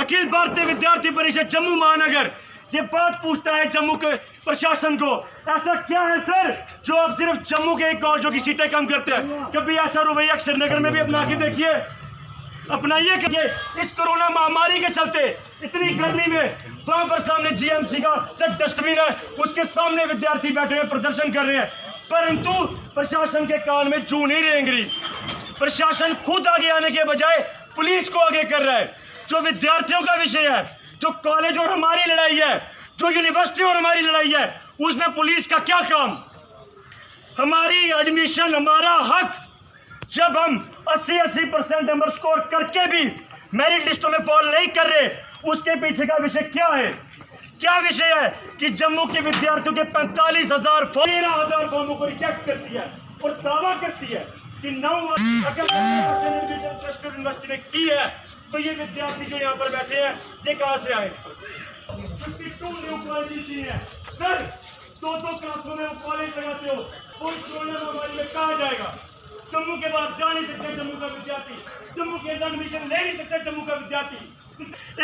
अखिल भारतीय विद्यार्थी परिषद जम्मू महानगर ये बात पूछता है जम्मू के प्रशासन को, ऐसा क्या है सर जो आप सिर्फ जम्मू के एक कॉलेजों की सीटें कम करते हैं? कभी ऐसा रवैया श्रीनगर में भी अपना के देखिए, अपनाइए। इस कोरोना महामारी के चलते इतनी गर्मी में वहां पर सामने जीएमसी का सर डस्टबिन है, उसके सामने विद्यार्थी बैठे हुए प्रदर्शन कर रहे हैं, परंतु प्रशासन के कान में जू नहीं रेंग रही। प्रशासन खुद आगे आने के बजाय पुलिस को आगे कर रहा है। जो विद्यार्थियों का विषय है, जो कॉलेज और हमारी लड़ाई है, जो यूनिवर्सिटी और हमारी लड़ाई है, उसमें पुलिस का क्या काम? हमारी एडमिशन, हमारा हक। जब हम 80% नंबर स्कोर करके भी मेरिट लिस्टों में फॉल नहीं कर रहे, उसके पीछे का विषय क्या है? क्या विषय है कि जम्मू के विद्यार्थियों के 45,000 13,000 फॉर्मों को रिजेक्ट करती है और दावा करती है कि 9 अगर यूनिवर्सिटी ने की है तो ये विद्यार्थी जो यहाँ पर बैठे हैं ये कहाँ से आए? 52 न्यू कॉलेज है सर, 2-2 क्लासों में कॉलेज लगाते हो, कोई कोरोना महामारी में कहाँ जाएगा? जम्मू के बाद जा नहीं सकते जम्मू का विद्यार्थी, जम्मू के अंदर एडमिशन ले नहीं सकते जम्मू का विद्यार्थी।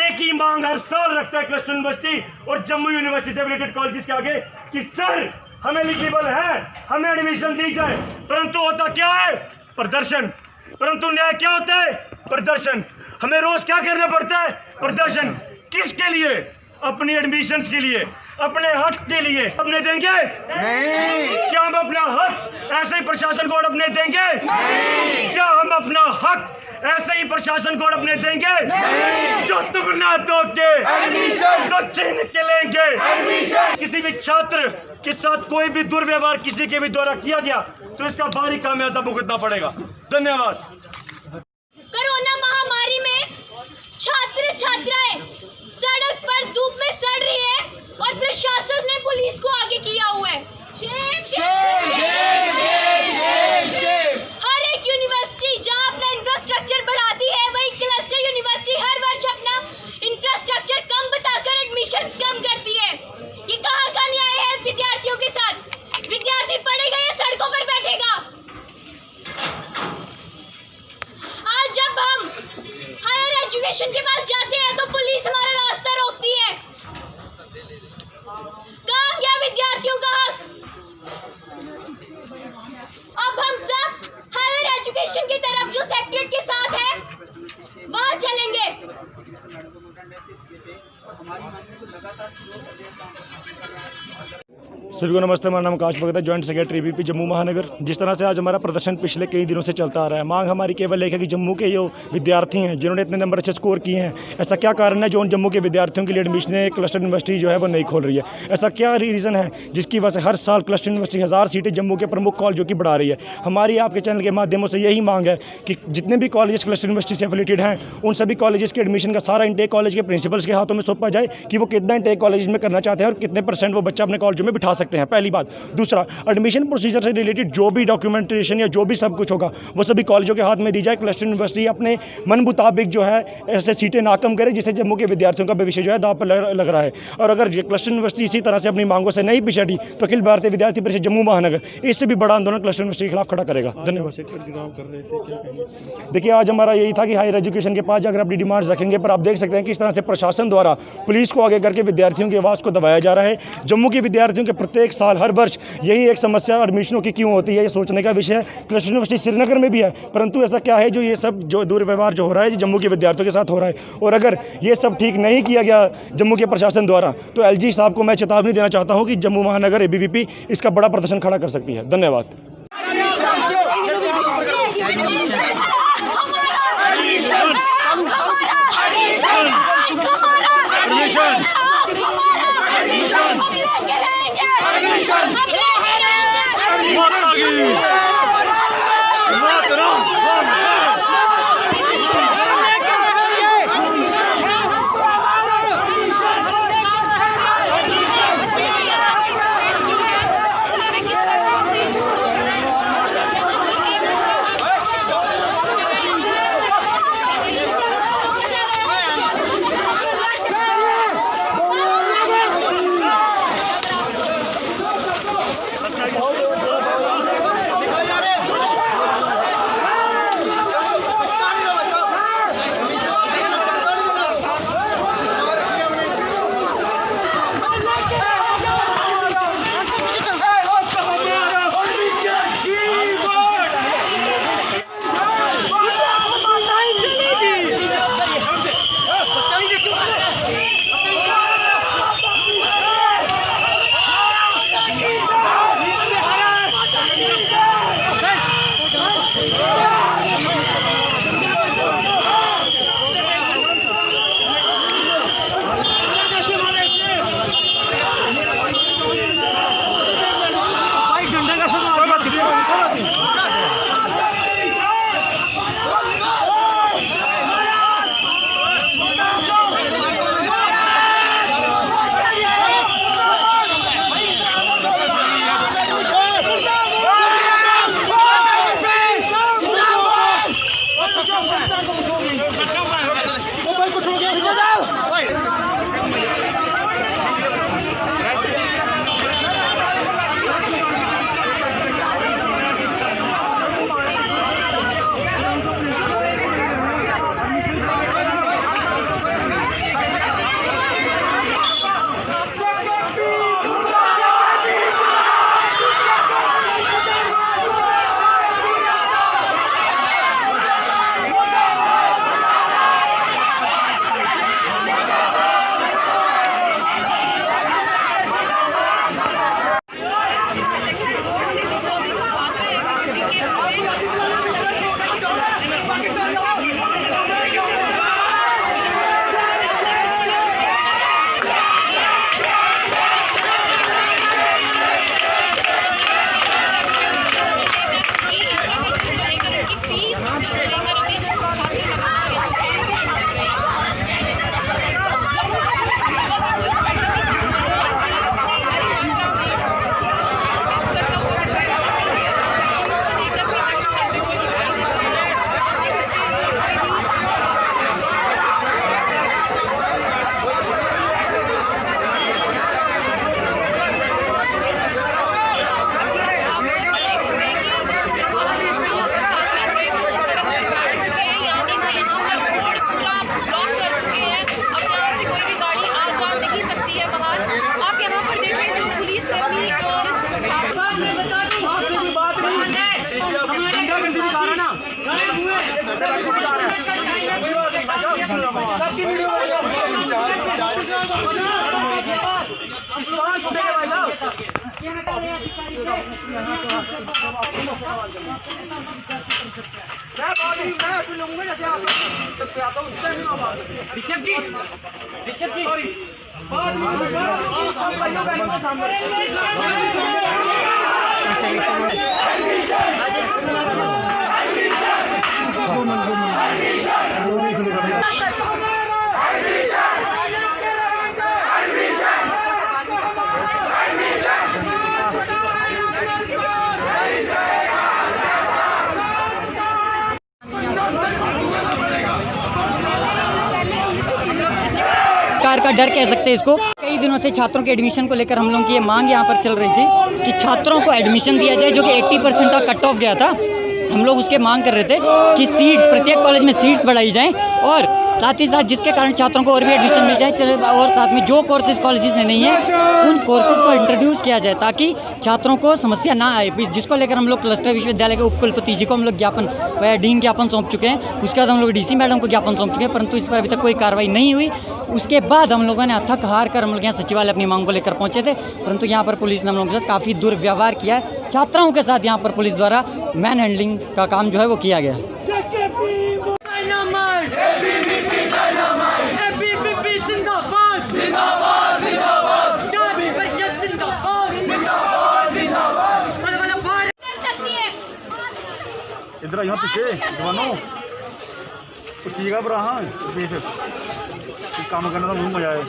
एक ही मांग हर साल रखता है क्लस्टर यूनिवर्सिटी और जम्मू यूनिवर्सिटी से रिलेटेड कॉलेजेस के आगे कि सर हमें एलिजिबल है, हमें एडमिशन दी जाए, परंतु होता क्या है? प्रदर्शन। परंतु न्याय क्या होता है? प्रदर्शन। हमें रोज क्या करना पड़ता है? प्रदर्शन। किसके लिए? अपनी एडमिशंस के लिए, अपने हक के लिए। अपने देंगे नहीं। क्या हम अपना हक ऐसे ही प्रशासन को अपने देंगे नहीं। क्या हम अपना हक ऐसे ही प्रशासन को अपने देंगे नहीं। जो तुम ना दोगे एडमिशन तो छीन के लेंगे एडमिशन। किसी भी छात्र के साथ कोई भी दुर्व्यवहार किसी के भी द्वारा किया गया तो इसका भारी खामियाजा भुगतना पड़ेगा। धन्यवाद। कोरोना महामारी में छात्र छात्राएं सड़क पर धूप में सड़ रही है और प्रशासन ने पुलिस को आगे किया हुआ है। Shame, shame, shame, shame, shame, shame. हर एक यूनिवर्सिटी जहां अपना इंफ्रास्ट्रक्चर बढ़ाती है, वही क्लस्टर यूनिवर्सिटी हर वर्ष अपना इंफ्रास्ट्रक्चर कम बताकर एडमिशंस कम करती है। ये कहाँ का न्याय है विद्यार्थियों के साथ? विद्यार्थी पढ़ेगा या सड़कों पर बैठेगा? आज जब हम हायर एजुकेशन के पास जाते हैं तो पुलिस हमारा रास्ता रोकती है। कहाँ गया विद्यार्थियों का हक? अब हम सब हायर एजुकेशन की तरफ जो सेक्रेटरीट के साथ है वहां चलेंगे। सभी को नमस्ते। मेरा नाम आकाश भगत है, जॉइंट सेक्रेटरी वीपी जम्मू महानगर। जिस तरह से आज हमारा प्रदर्शन पिछले कई दिनों से चलता आ रहा है, मांग हमारी केवल एक है कि जम्मू के जो विद्यार्थी हैं जिन्होंने इतने नंबर अच्छे स्कोर किए हैं, ऐसा क्या कारण है जो उन जम्मू के विद्यार्थियों के लिए एडमिशन क्लस्टर यूनिवर्सिटी जो है वो नहीं खोल रही है? ऐसा क्या रीज़न है जिसकी वजह से हर साल क्लस्टर यूनिवर्सिटी 1000 सीटें जम्मू के प्रमुख कॉलेजों की बढ़ा रही है? हमारी आपके चैनल के माध्यमों से यही मांग है कि जितने भी कॉलेज क्लस्टर यूनिवर्सिटी से एफिलेटेड हैं उन सभी कॉलेजेस के एडमिशन का सारा इंटेक कॉलेज के प्रिंसिपल्स के हाथों में सौंपा जाए कि वो कितना इंटेक कॉलेज में करना चाहते हैं और कितने % वो बच्चा अपने कॉलेजों में बिठा सकते हैं। पहली बात। दूसरा, एडमिशन प्रोसीजर से रिलेटेड जो भी डॉक्यूमेंटेशन या जो भी सब कुछ होगा वो सभी कॉलेजों के हाथ में दी जाए। क्लस्टर यूनिवर्सिटी अपने मन मुताबिक जो है ऐसे सीटें ना कम करे जिससे जम्मू के विद्यार्थियों का भविष्य जो है दांव पर लग रहा है। और अगर क्लस्टर यूनिवर्सिटी इसी तरह से अपनी मांगों से नहीं पिछड़ी तो अखिल भारतीय विद्यार्थी परिषद जम्मू महानगर इससे भी बड़ा आंदोलन क्लस्टर यूनिवर्सिटी के खिलाफ खड़ा करेगा। धन्यवाद। देखिए, आज हमारा यही था कि हायर एजुकेशन के पास अगर अपनी डिमांड्स रखेंगे, पर आप देख सकते हैं कि इस तरह से प्रशासन द्वारा पुलिस को आगे करके विद्यार्थियों की आवाज़ को दबाया जा रहा है। जम्मू के विद्यार्थियों के प्रत्येक साल हर वर्ष यही एक समस्या एडमिशनों की क्यों होती है, ये सोचने का विषय है। क्लस्टर यूनिवर्सिटी श्रीनगर में भी है, परंतु ऐसा क्या है जो ये सब जो दुर्व्यवहार जो हो रहा है जम्मू के विद्यार्थियों के साथ हो रहा है? और अगर ये सब ठीक नहीं किया गया जम्मू के प्रशासन द्वारा तो एलजी साहब को मैं चेतावनी देना चाहता हूँ कि जम्मू महानगर एबीवीपी इसका बड़ा प्रदर्शन खड़ा कर सकती है। धन्यवाद। कहाँ छूटेगा भाई साहब? ऋषभ जी सॉरी सरकार का डर कह सकते हैं इसको। कई दिनों से छात्रों के एडमिशन को लेकर हम लोगों की ये मांग यहाँ पर चल रही थी कि छात्रों को एडमिशन दिया जाए, जो कि 80% का कट ऑफ गया था। हम लोग उसके मांग कर रहे थे कि सीट्स, प्रत्येक कॉलेज में सीट्स बढ़ाई जाएं और साथ ही साथ जिसके कारण छात्रों को और भी एडमिशन मिल जाए, और साथ में जो कोर्सेज कॉलेजेस में नहीं है उन कोर्सेज को इंट्रोड्यूस किया जाए ताकि छात्रों को समस्या ना आए। जिसको लेकर हम लोग क्लस्टर विश्वविद्यालय के उपकुलपति जी को हम लोग ज्ञापन, डीन ज्ञापन सौंप चुके हैं। उसके बाद हम लोग डीसी मैडम को ज्ञापन सौंप चुके हैं, परंतु इस पर अभी तक कोई कार्रवाई नहीं हुई। उसके बाद हम लोगों ने अथक हार कर हम लोग यहाँ सचिवालय अपनी मांग को लेकर पहुँचे थे, परंतु यहाँ पर पुलिस ने हम लोगों के साथ काफ़ी दुर्व्यवहार किया है। छात्राओं के साथ यहाँ पर पुलिस द्वारा मैन हैंडलिंग का काम जो है वो किया गया। इधर यहाँ पीछे जवानों पूछिएगा पर हाँ पीछे काम करने का बहुत मजा आए।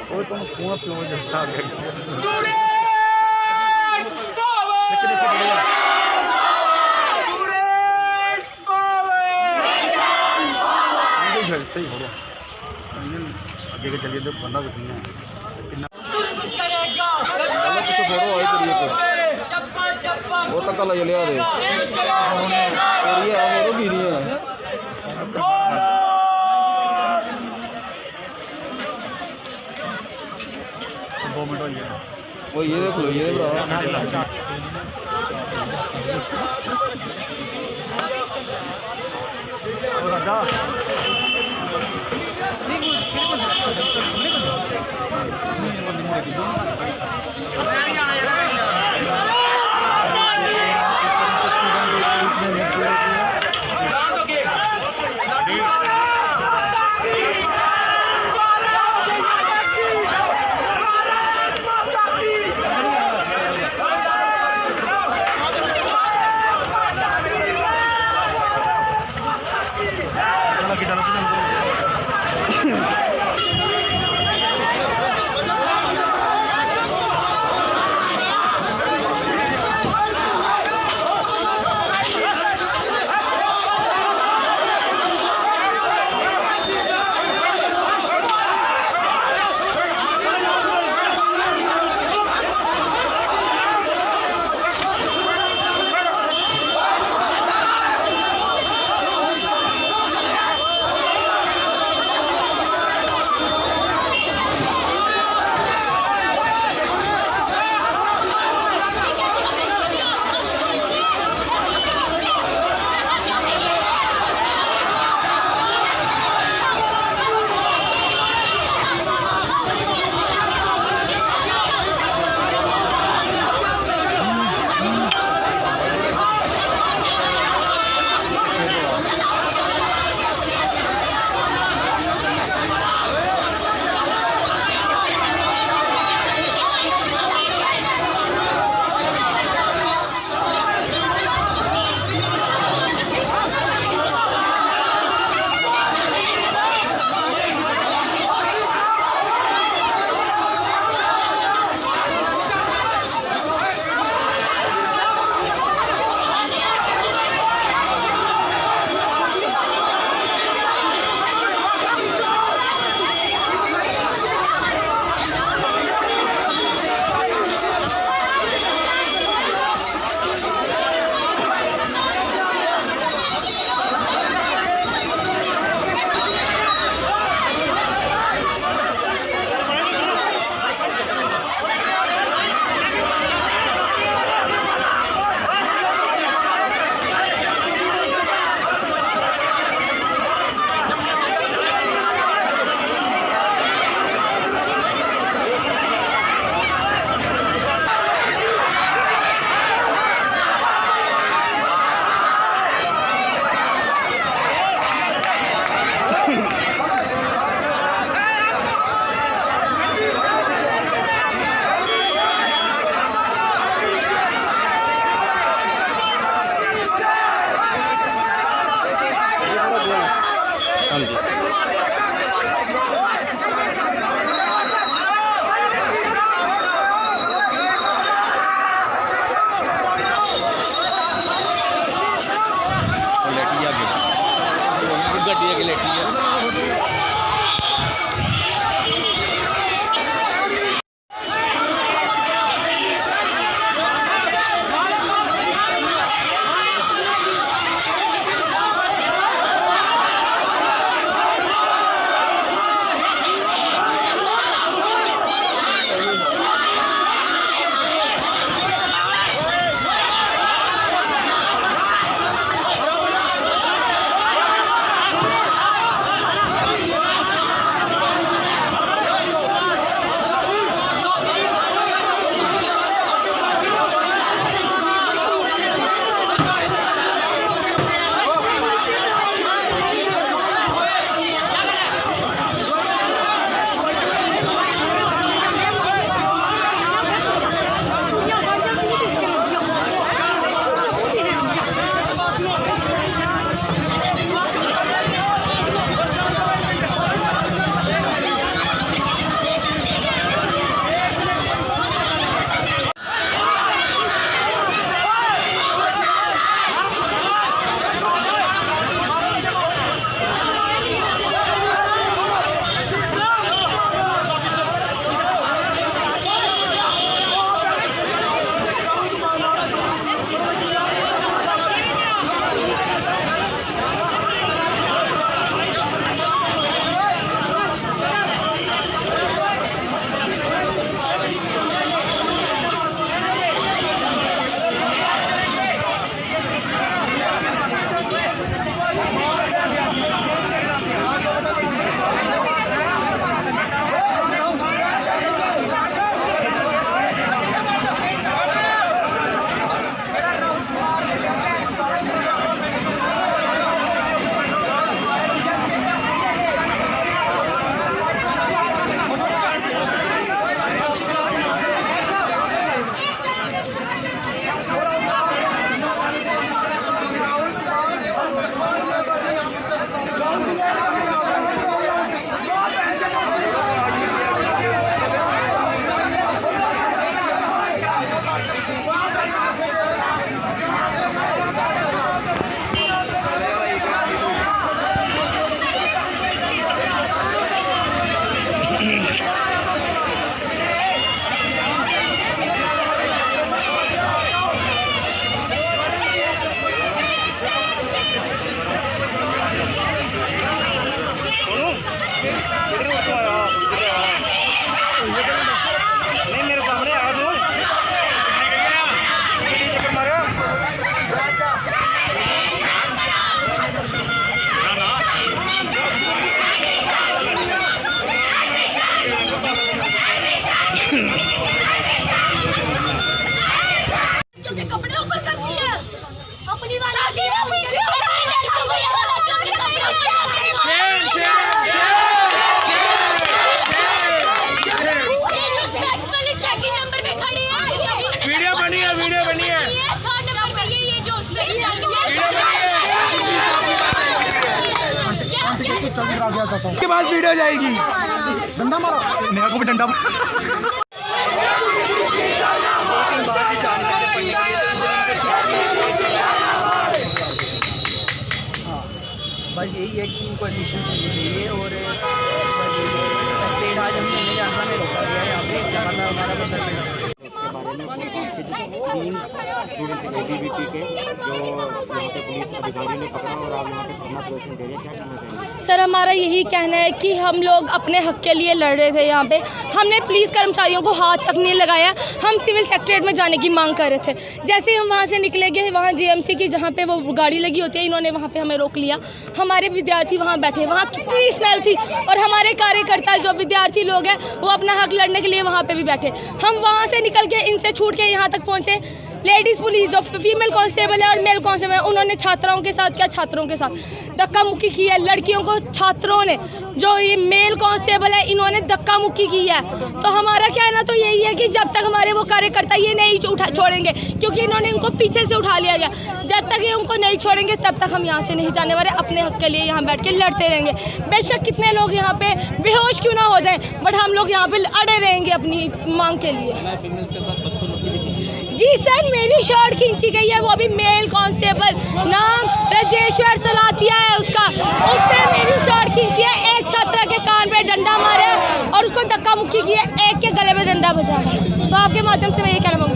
और तुम फोन फ्लो जैसा सही हो आगे के चलिए तो बंदा कुछ नहीं है कुछ फोड़ो आई करिए वो तक लग लिया दे वो भी नहीं है। वो ये देख लो ये राजा गड्डी अगे लेटी है। कपड़े ऊपर कर दिया अपनी वाली पीछे नंबर पे खड़ी है, वीडियो बनी है, वीडियो बनी है, थर्ड नंबर पे ये जो के पास वीडियो जाएगी। डंडा मारो, मेरे को भी डंडा बस यही है कि इनको एडमिशन चाहिए और आज हम मिलने जाना में रोका गया है यहाँ पे जहाँ पर हमारा प्रदर्शन इसके बारे में तीन स्टूडेंट्स एबीवीपी के जो यहाँ पे पुलिस अधिकारी ने पकड़ा और आप यहाँ पे धरना प्रदर्शन दे रहे हैं, क्या करना चाहिए? सर हमारा यही कहना है कि हम लोग अपने हक के लिए लड़ रहे थे। यहाँ पे हमने पुलिस कर्मचारियों को हाथ तक नहीं लगाया, हम सिविल सेक्रेटरीट में जाने की मांग कर रहे थे। जैसे ही हम वहाँ से निकले गए, वहाँ जीएमसी की जहाँ पे वो गाड़ी लगी होती है, इन्होंने वहाँ पे हमें रोक लिया। हमारे विद्यार्थी वहाँ बैठे, वहाँ कितनी स्मेल थी और हमारे कार्यकर्ता जो विद्यार्थी लोग हैं वो अपना हक लड़ने के लिए वहाँ पे भी बैठे। हम वहाँ से निकल के इनसे छूट के यहाँ तक पहुँचे। लेडीज़ पुलिस जो फीमेल कांस्टेबल है और मेल कांस्टेबल है, उन्होंने छात्राओं के साथ क्या छात्रों के साथ धक्का मुक्की की है। लड़कियों को छात्रों ने, जो ये मेल कांस्टेबल है, इन्होंने धक्का मुक्की की है। तो हमारा कहना तो यही है कि जब तक हमारे वो कार्यकर्ता ये नहीं छोड़ेंगे, क्योंकि इन्होंने इनको पीछे से उठा लिया गया, जब तक ये उनको नहीं छोड़ेंगे तब तक हम यहाँ से नहीं जाने वाले। अपने हक के लिए यहाँ बैठ के लड़ते रहेंगे। बेशक कितने लोग यहाँ पे बेहोश क्यों ना हो जाएं, बट हम लोग यहाँ पे अड़े रहेंगे अपनी मांग के लिए। जी सर, मेरी शर्ट खींची गई है, वो भी मेल कांस्टेबल, नाम राजेश्वर सलातिया है उसका, उसने डंडा बजा रहा है। तो आपके माध्यम से मैं ये कहना मांगूंगी।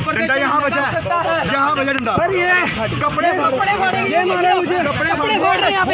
डंडा यहाँ बचा है, यहाँ बचा डंडा। सर ये कपड़े ये मारे मुझे, कपड़े फाड़ रहे हैं यहाँ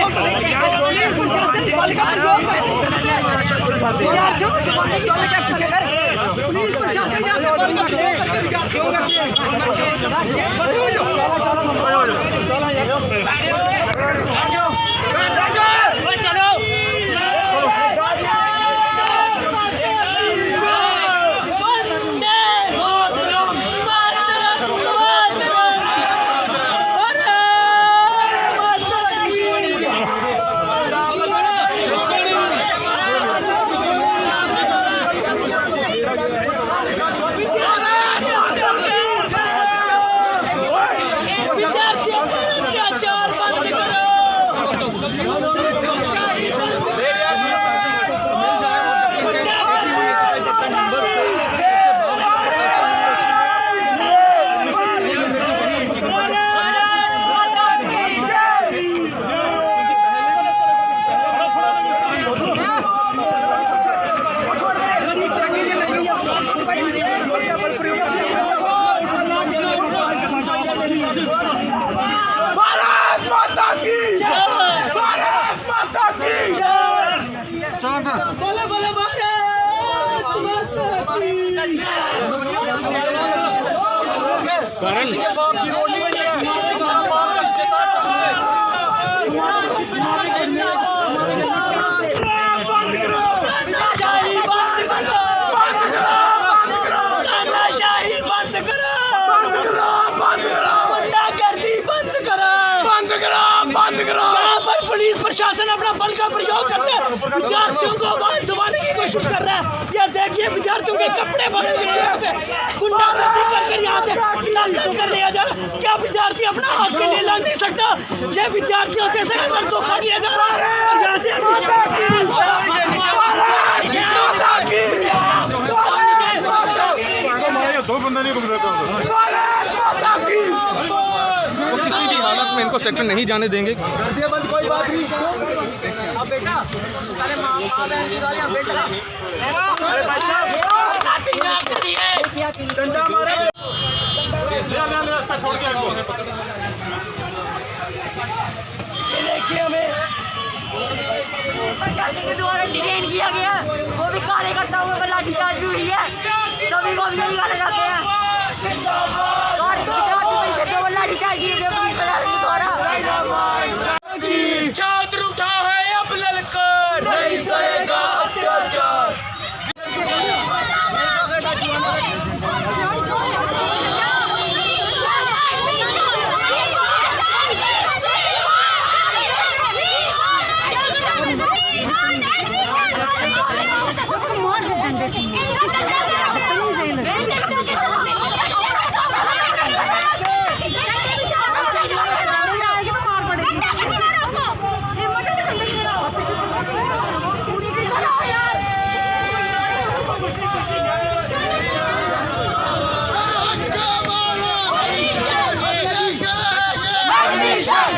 पर पुलिस प्रशासन अपना बल का प्रयोग करते विद्यार्थियों को वहाँ दबाने की कोशिश कर रहा है। ये देखिए विद्यार्थियों के कपड़े बने हुए हैं, यहाँ पे गुंडागर्दी कर यहाँ से लालच कर लिया जा रहा। क्या विद्यार्थी अपना हक के लिए लड़ नहीं सकता? ये विद्यार्थियों से धोखा धोखा किया जा रहा है। यहाँ से दो बंदा नहीं रुक देता, वो किसी भी हालत में इनको सेक्टर नहीं जाने देंगे। बंद कोई बात नहीं। डंडा मारे छोड़ के देखिए हमें के द्वारा डिटेन किया गया, वो भी कार्यकर्ताओं पर लाठीचार्ज भी हुई है। सभी को भी नहीं गाले जाते हैं। लाठीचार्ज किए गए पुलिस प्रशासन के द्वारा। छात्र उठा है अब ललकर, नहीं सहेगा अत्याचार।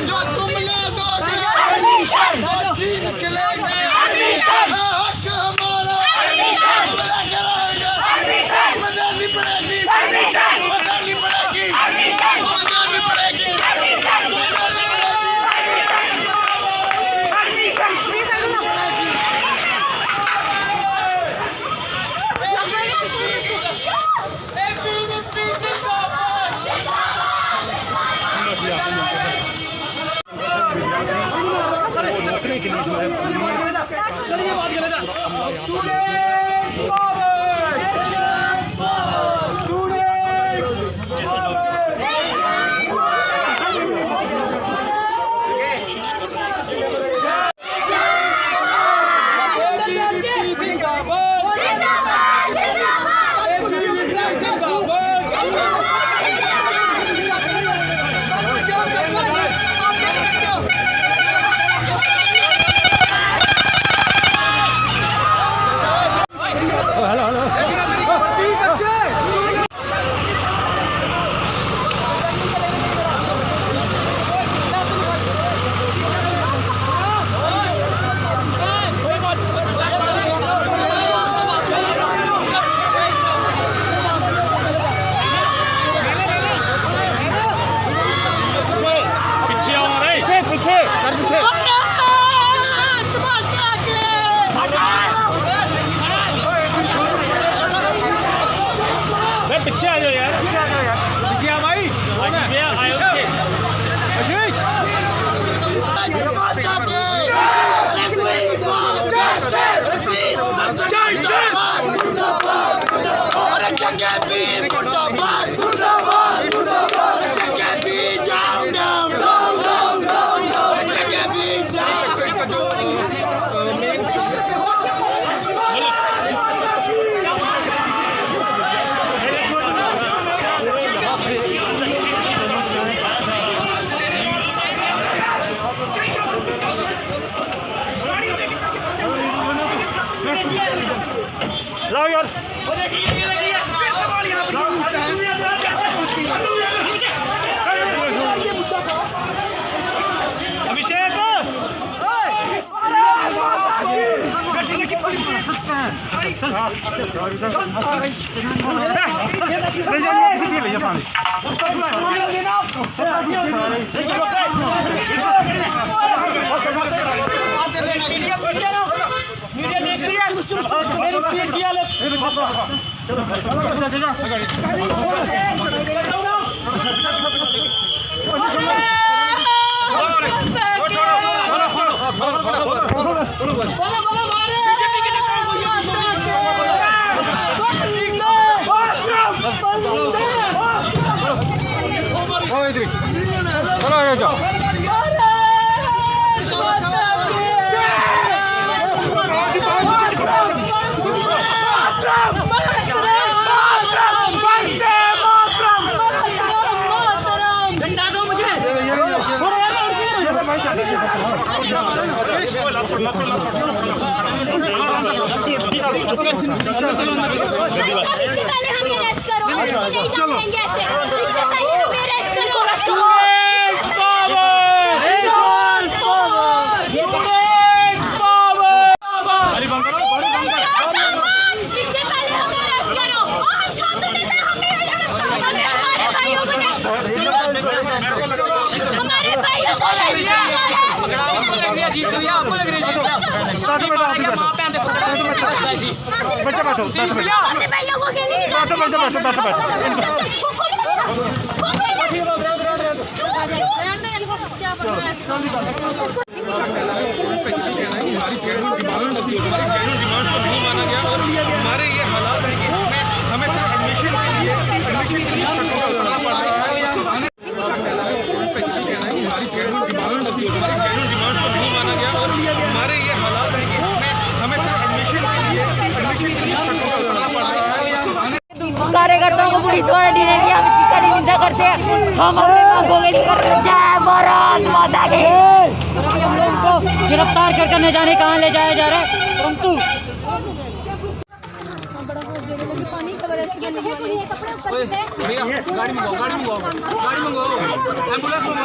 जो तुमने दो छीन के ले गए हक हमारा बदलनी पड़ेगी, बदलनी पड़ेगी, बदलनी पड़ेगी। पीछे आ जाओ यार, पीछे आ भाई, पीछे आयो लाओ यार, अभिषेक मीडिया देख रही है, मेरी पीठ की हालत। पहले हमें अरेस्ट करो, हम इसको नहीं जाने देंगे ऐसे। इससे पहले हमें अरेस्ट करो। इससे पहले हमें अरेस्ट करो। हम छात्र नेता, हमें अरेस्ट करो। हमें हमारे भाइयों को हमारे भाइयों को अरेस्ट करो। बच्चा बैठो, अपने भाइयों को खेलने नहीं जाते। हमारे ये हालात है कि हमें सिर्फ एडमिशन के लिए करना पड़ रहा है। हमारे ये हालात है कि हमें सिर्फ एडमिशन के लिए करना पड़ रहा है। कार्यकर्ताओं को पुलिस द्वारा डिनेटिया की कड़ी निंदा करते हैं। हम अपने मांगों के लिए कर रहे हैं। जय भारत माता की। हम लोग को गिरफ्तार कर न जाने कहाँ ले जाया जा रहा है, परंतु पानी भैया गाड़ी मंगाओ एम्बुलेंस मंगाओ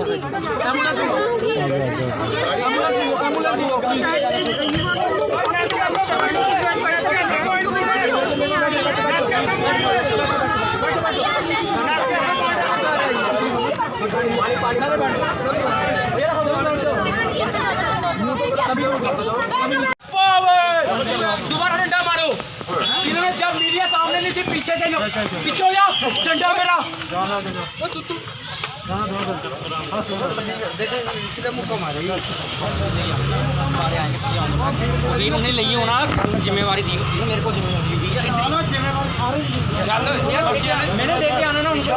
प्लीज। दोबारा डंडा मारो। इन्होंने जब मीडिया सामने नहीं थी पीछे से पीछे हो जा झंडा मेरा। उन्हें ली होना जिम्मेवारी दी मेरे को जिम्मेवारी दी मैंने देख के आना ना उनको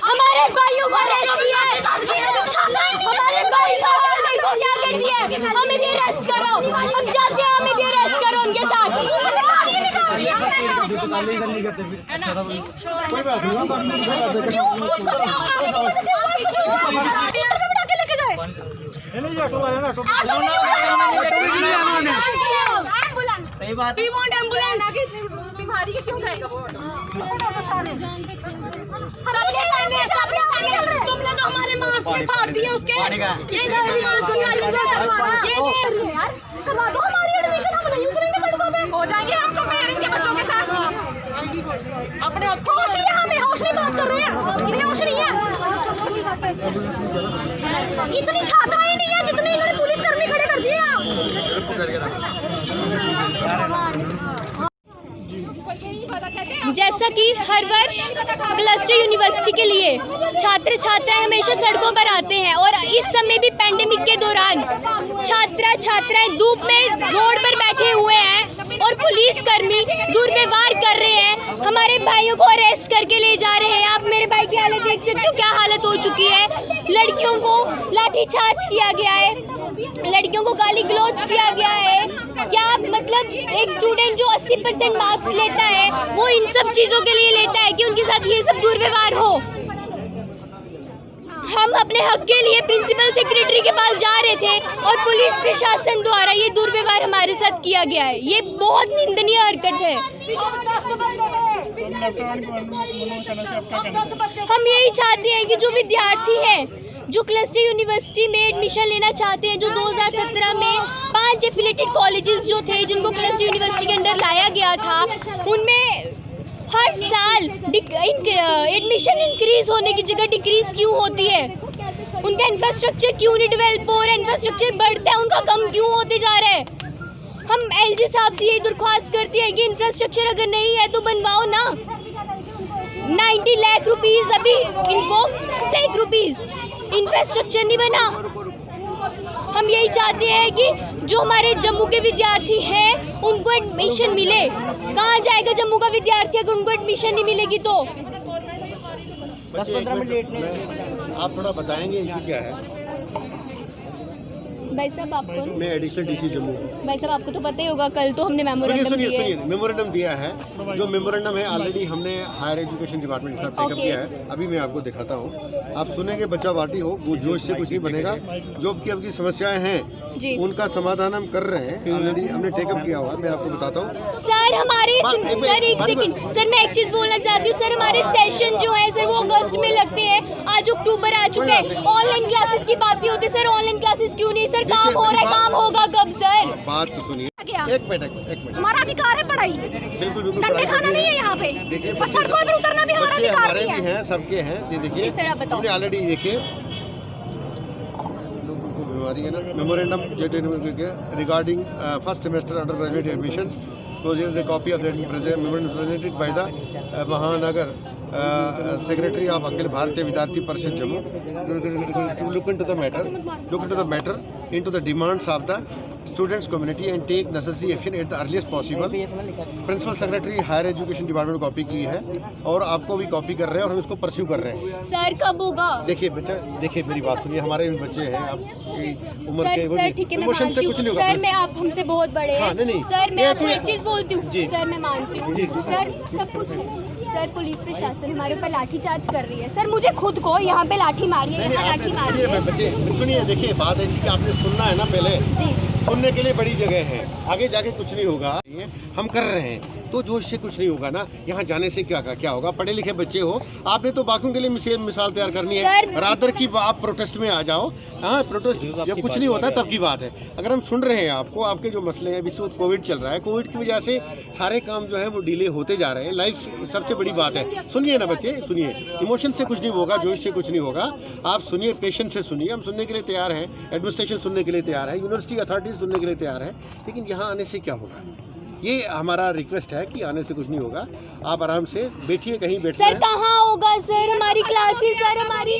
हमारे भाइयों को अरेस्ट किया है, हमारे भाई को क्या कर दिया है, हमें भी अरेस्ट करो, हम चाहते हैं हमें भी अरेस्ट करो उनके साथ। सही बात है। बीमारी के क्यों जाएगा वो? तुमने तो हमारे मास्क में फाड़ दिए उसके। ये करवा दो हमारी एडमिशन, हम नहीं उतरेंगे सड़कों पे। हो जाएंगे हम कंपेयरिंग के बच्चों के साथ। अपने होश नहीं है, हमें होश नहीं बात कर रहे हैं, इन्हें होश नहीं है। इतनी छात्राएं नहीं है जितने इन्होंने पुलिसकर्मी खड़े कर दिए। जैसा कि हर वर्ष क्लस्टर यूनिवर्सिटी के लिए छात्र छात्राएं हमेशा सड़कों पर आते हैं और इस समय भी पैंडेमिक के दौरान छात्राएं धूप में रोड पर बैठे हुए हैं और पुलिसकर्मी दुर्व्यवहार कर रहे हैं, हमारे भाइयों को अरेस्ट करके ले जा रहे हैं। आप मेरे भाई की हालत देख सकते हो, क्या हालत हो चुकी है। लड़कियों को लाठीचार्ज किया गया है, लड़कियों को गाली गलौज किया गया है। क्या मतलब एक स्टूडेंट जो 80% मार्क्स लेता है वो इन सब चीज़ों के लिए लेता है कि उनके साथ ये सब दुर्व्यवहार हो। हम अपने हक के लिए प्रिंसिपल सेक्रेटरी के पास जा रहे थे और पुलिस प्रशासन द्वारा ये दुर्व्यवहार हमारे साथ किया गया है। ये बहुत निंदनीय हरकत है। हम यही चाहते हैं कि जो विद्यार्थी हैं जो क्लस्टर यूनिवर्सिटी में एडमिशन लेना चाहते हैं, जो 2017 में 5 एफिलेटेड कॉलेजेस जो थे जिनको क्लस्टर यूनिवर्सिटी के अंदर लाया गया था, उनमें हर साल एडमिशन इंक्रीज होने की जगह डिक्रीज क्यों होती है? उनका इंफ्रास्ट्रक्चर क्यों नहीं डेवलप हो रहा है? इंफ्रास्ट्रक्चर बढ़ता है, उनका कम क्यों होते जा रहा है? हम एलजी साहब से यही दरख्वास्त करते हैं कि इंफ्रास्ट्रक्चर अगर नहीं है तो बनवाओ ना। 90 लाख रुपीज़ अभी इनको, लाख रुपीज़ इंफ्रास्ट्रक्चर नहीं बना। हम यही चाहते हैं कि जो हमारे जम्मू के विद्यार्थी हैं उनको एडमिशन मिले। कहाँ जाएगा जम्मू का विद्यार्थी अगर उनको एडमिशन नहीं मिलेगी तो? 10-15 मिनट आप थोड़ा बताएंगे इशू क्या है? भाई साहब आपको, मैं एडिशनल डीसी जम्मू। भाई साहब आपको तो पता ही होगा, कल तो हमने मेमोरेंडम दिया है। मेमोरेंडम दिया है, जो मेमोरेंडम है ऑलरेडी हमने हायर एजुकेशन डिपार्टमेंट के साथ टेकअप किया है। अभी मैं आपको दिखाता हूँ, आप सुनेंगे बच्चा पार्टी हो, वो जो इससे कुछ नहीं बनेगा। जो आपकी समस्याएं हैं जी, उनका समाधान हम कर रहे हैं, ऑलरेडी हमने टेकअप किया हुआ है। मैं आपको बताता हूँ सर। हमारे सर एक सेकंड सर, मैं एक चीज़ बोलना चाहती हूँ सर। हमारे सेशन जो है सर वो अगस्त में लगते हैं, आज अक्टूबर आ चुका है। ऑनलाइन क्लासेस की बात नहीं होती सर, ऑनलाइन क्लासेस क्यों नहीं? सर काम हो रहा है, काम होगा कब सर? बात तो सुनिए, क्या? एक मिनट। हमारा अधिकार है पढ़ाई, बिल्कुल बिल्कुल डंडे पढ़ाई खाना करिए। नहीं है यहाँ पे, देखिए और सड़कों पर उतरना भी हमारा बच्चे अधिकार हमारे नहीं भी है। हैं, सबके हैं। ये देखिए जी सर, आप बताओ। हमने ऑलरेडी देखिए लोगों को बीमारी है ना, memorandum regarding first semester under graduate admission the copy of that memorandum presented by the महानगर सेक्रेटरी ऑफ अखिल भारतीय विद्यार्थी परिषद Jammu to look into the matter into the demands of the students community and take necessary action at the earliest possible। Principal secretary higher education department copy की है और आपको भी copy कर रहे हैं और हम इसको परस्यू कर रहे हैं। सर कब होगा? देखिए बच्चा, देखिए मेरी बात सुनिए, हमारे भी बच्चे हैं, आप उम्र के सर ठीक है, मैं इमोशन मानती से हूँ कुछ नहीं होगा। सर, मैं आप हमसे बहुत बड़े हैं। हाँ, नहीं। सर मैं ये आपको कोई- एक चीज बोलती हूँ जी। सर, मैं मानती हूँ जी। सर सब कुछ है। सर पुलिस प्रशासन हमारे ऊपर लाठीचार्ज कर रही है। सर मुझे खुद को यहाँ पे लाठी मारी है, नहीं, यहाँ आप लाठी मारी है। बच्चे सुनिए, देखिए बात ऐसी कि आपने सुनना है ना, पहले जी सुनने के लिए बड़ी जगह है, आगे जाके कुछ नहीं होगा। ये हम कर रहे हैं तो जोश से कुछ नहीं होगा ना, यहाँ जाने से क्या होगा? पढ़े लिखे बच्चे हो, आपने तो बाकियों के लिए मिसाल तैयार करनी है। सर- रादर की आप प्रोटेस्ट में आ जाओ। हाँ, प्रोटेस्ट जब कुछ नहीं होता तब की बात है। अगर हम सुन रहे हैं आपको, आपके जो मसले हैं, विश्व कोविड चल रहा है, कोविड की वजह से सारे काम जो है वो डिले होते जा रहे हैं। लाइफ सबसे बड़ी बात है। सुनिए ना बच्चे, सुनिए, इमोशन से कुछ नहीं होगा, जोश से कुछ नहीं होगा। आप सुनिए, पेशेंस से सुनिए, हम सुनने के लिए तैयार हैं, एडमिनिस्ट्रेशन सुनने के लिए तैयार है, यूनिवर्सिटी अथॉरिटीज सुनने के लिए तैयार है, लेकिन यहाँ आने से क्या होगा? ये हमारा रिक्वेस्ट है कि आने से कुछ नहीं होगा। आप आराम से बैठिए, कहीं बैठना सर है। कहाँ होगा सर हमारी क्लासेस? सर हमारी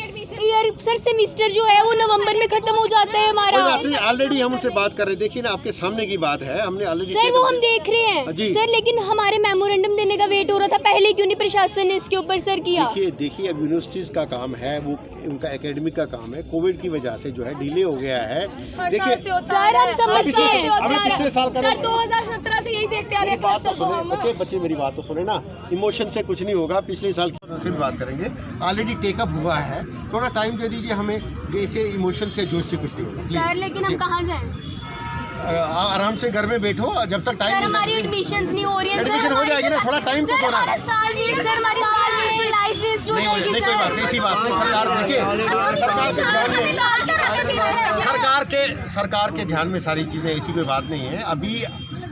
ईयर सर सेमिस्टर जो है वो नवंबर में खत्म हो जाता है हमारा। कोई बात नहीं, ऑलरेडी हम उनसे बात कर रहे हैं। देखिए ना, आपके सामने की बात है, हमने ऑलरेडी सर वो हम देख रहे हैं जी। सर, लेकिन हमारे मेमोरेंडम देने का वेट हो रहा था, पहले क्यों नहीं प्रशासन ने इसके ऊपर सर किया? देखिए अब यूनिवर्सिटीज का काम है, वो उनका एकेडमिक का काम है। कोविड की वजह से जो है डिले हो गया है। देखिए सर हम समझते हैं अभी पिछले साल का सर 2017 से यही देखते आ रहे बात तो हैं। सुने बच्चे मेरी बात तो सुने ना, इमोशन से कुछ नहीं होगा। पिछले साल से भी बात करेंगे, ऑलरेडी टेकअप हुआ है, थोड़ा टाइम दे दीजिए हमें। जैसे इमोशन से जोश से कुछ नहीं होगा। Please। सर लेकिन हम जी। कहाँ जाएं? आराम से घर में बैठो जब तक टाइम सर हमारी एडमिशंस नहीं हो रही है। एडमिशन हो जाएगी ना, थोड़ा टाइम तो सर दो ना। हमारा साल वेस्ट, सर हमारी साल वेस्ट तो लाइफ वेस्ट हो जाएगी नहीं, कोई बात नहीं, ऐसी बात नहीं। सरकार देखिए, सरकार के ध्यान में सारी चीजें, ऐसी कोई बात नहीं है। अभी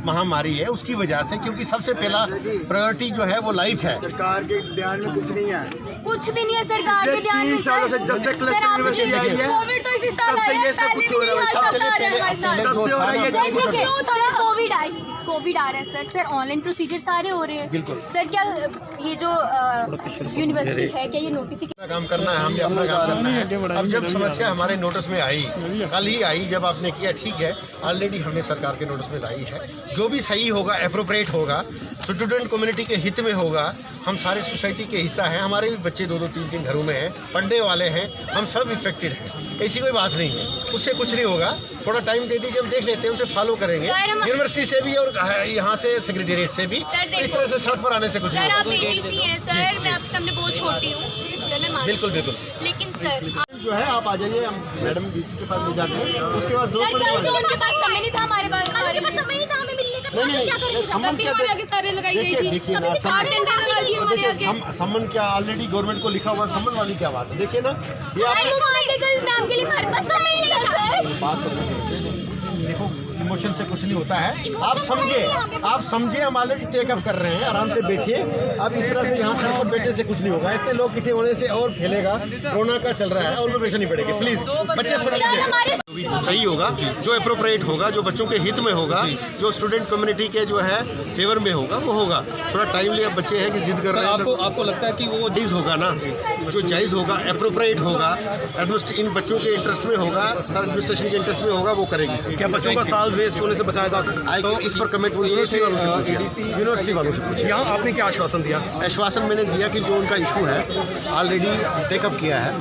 महामारी है, उसकी वजह से, क्योंकि सबसे पहला प्रायोरिटी जो है वो लाइफ है। सरकार के ध्यान में कुछ नहीं है, कुछ भी नहीं है सरकार के ध्यान में। सालों से जब से सर आप मुझे देखिए, कोविड तो इसी साल आया है, पहले भी यही हाल चलता आ रहा है हमारे साथ। जो था ना, सर ठीक है, कोविड आ रहा है सर, ऑनलाइन प्रोसीजर सारे हो रहे हैं। बिल्कुल। सर क्या ये जो यूनिवर्सिटी है, क्या ये नोटिफिकेशन काम करना है, हमने अपना काम करना है। अब जब समस्या हमारे नोटिस में आई, कल ही आई, जब आपने किया ठीक है, ऑलरेडी हमने सरकार के नोटिस में लाई है। जो भी सही होगा, एप्रोप्रिएट होगा, स्टूडेंट कम्युनिटी के हित में होगा। हम सारे सोसाइटी के हिस्सा हैं, हमारे भी बच्चे 2-2, 3-3 घरों में हैं, पढ़ने वाले हैं, हम सब इफेक्टेड हैं। ऐसी कोई बात नहीं है, उससे कुछ नहीं होगा। थोड़ा टाइम दे दीजिए, हम देख लेते हैं, उनसे फॉलो करेंगे, यूनिवर्सिटी से भी और यहाँ से सेक्रेटेरिएट से भी। इस तरह से सड़क पर आने से कुछ नहीं सर आप होगा। एडीसी हैं सर, मैं आपके सामने बहुत छोटी हूँ सर, मैं मानती बिल्कुल बिल्कुल। हूँ। लेकिन सर जो है आप आ जाइए, हम मैडम डीसी के पास ले जाते हैं, उसके बाद सर कैसे उनके पास समय नहीं था, हमारे पास समय नहीं था हमें मिलने का, तो क्या करेंगे? सम्मन क्या देखिए ना, सम्मन क्या ऑलरेडी गवर्नमेंट को लिखा हुआ सम्मन वाली क्या बात है? देखिए ना, ये मैम के लिए हमारे पास समय नहीं है सर। बात तो देखो, इमोशन से कुछ नहीं होता है। आप समझे, हम ऑलरेडी टेकअप कर रहे हैं, आराम से बैठिए। अब इस तरह से यहाँ से और बैठने से कुछ नहीं होगा, इतने लोग इकट्ठे होने से और फैलेगा। कोरोना का चल रहा है और प्रिपरेशन नहीं पड़ेगी। प्लीज बच्चे सही होगा, जो अप्रोप्रिएट होगा, जो बच्चों के हित में होगा, जो स्टूडेंट कम्युनिटी के जो है फेवर में होगा, वो होगा। थोड़ा टाइम लिया, बच्चे हैं कि जिद कर रहे हैं। आपको लगता है कि वो जायज़ होगा ना, जो जायज़ होगा, अप्रोप्रिएट होगा, इन बच्चों के इंटरेस्ट में होगा, एडमिनिस्ट्रेशन के इंटरेस्ट में होगा, वो करेगी। क्या बच्चों का साल वेस्ट होने से बचाया जा सकता है? तो इस पर कमेंट यूनिवर्सिटी वालों से पूछिए, यूनिवर्सिटी वालों से पूछिए। यहाँ आपने क्या आश्वासन दिया? आश्वासन मैंने दिया कि जो उनका इशू है ऑलरेडी टेकअप किया है,